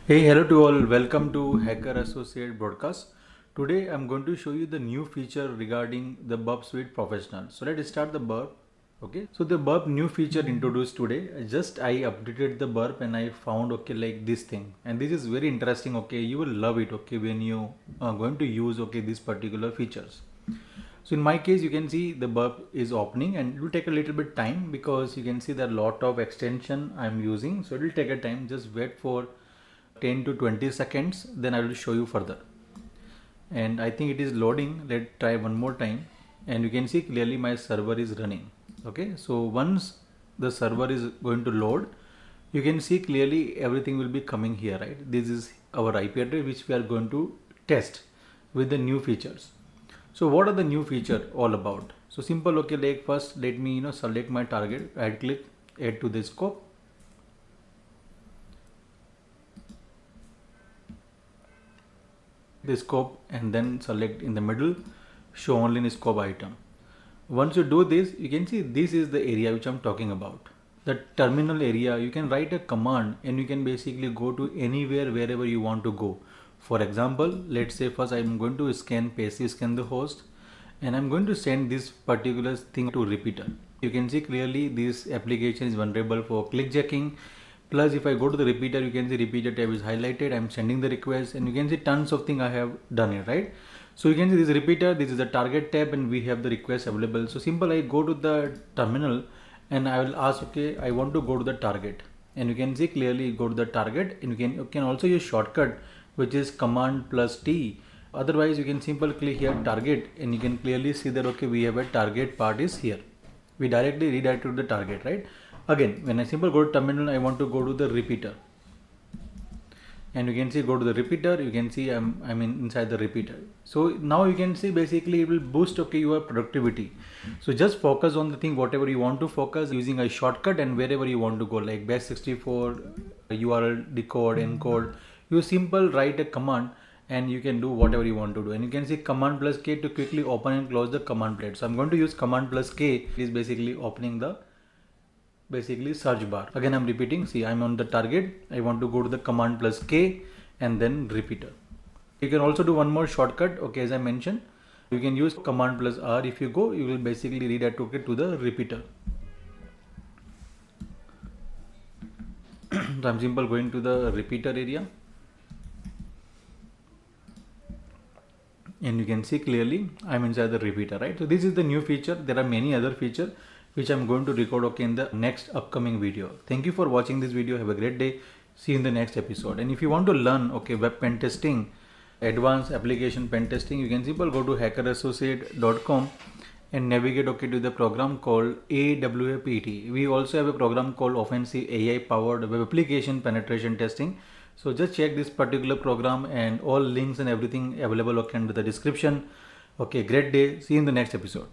Hey, hello to all. Welcome to Hacker Associate broadcast. Today I'm going to show you the new feature regarding the Burp Suite Professional. So let's start the Burp. Okay. So the Burp new feature introduced today. I updated the Burp and I found like this thing. And this is very interesting. Okay, you will love it. Okay, when you are going to use these particular features. So in my case, you can see the Burp is opening and it will take a little bit time because you can see that a lot of extension I'm using. So it will take a time. Just wait for 10 to 20 seconds, then I will show you further. And I think it is loading. Let's try one more time, and you can see clearly my server is running. Okay, so once the server is going to load, you can see clearly everything will be coming here, right? This is our IP address which we are going to test with the new features. So what are the new feature all about? So simple. Okay, like first let me select my target, right click, add to the scope. The scope and then select in the middle, show only in scope item. Once you do this, you can see this is the area which I'm talking about, the terminal area. You can write a command and you can basically go to anywhere wherever you want to go. For example, let's say first I'm going to passive scan the host, and I'm going to send this particular thing to repeater. You can see clearly this application is vulnerable for clickjacking. Plus, if I go to the repeater, you can see repeater tab is highlighted. I'm sending the request, and you can see tons of things I have done it, right? So you can see this repeater, this is the target tab, and we have the request available. So simple, I go to the terminal and I will ask, okay, I want to go to the target, and you can see clearly go to the target, and you can also use shortcut which is command plus T. Otherwise, you can simply click here target, and you can clearly see that okay, we have a target part is here. We directly redirect to the target, right? Again, when I simply go to terminal, I want to go to the repeater, and you can see go to the repeater. You can see I'm inside the repeater. So now you can see basically it will boost your productivity. So just focus on the thing whatever you want to focus using a shortcut, and wherever you want to go, like base64 URL decode encode. You simple write a command and you can do whatever you want to do, and you can see command plus K to quickly open and close the command plate. So I'm going to use command plus K. It is basically opening the search bar. Again, I'm repeating. See, I'm on the target. I want to go to the command plus K and then repeater. You can also do one more shortcut. Okay, as I mentioned, you can use command plus R. If you go, you will basically redirect to the repeater. So I'm simple going to the repeater area, and you can see clearly I'm inside the repeater, right? So this is the new feature. There are many other features which I'm going to record in the next upcoming video. Thank you for watching this video. Have a great day. See you in the next episode. And if you want to learn web pen testing, advanced application pen testing, you can simply go to hackerassociate.com and navigate to the program called AWAPT. We also have a program called Offensive AI powered web application penetration testing. So just check this particular program, and all links and everything available under the description. Okay, great day. See you in the next episode.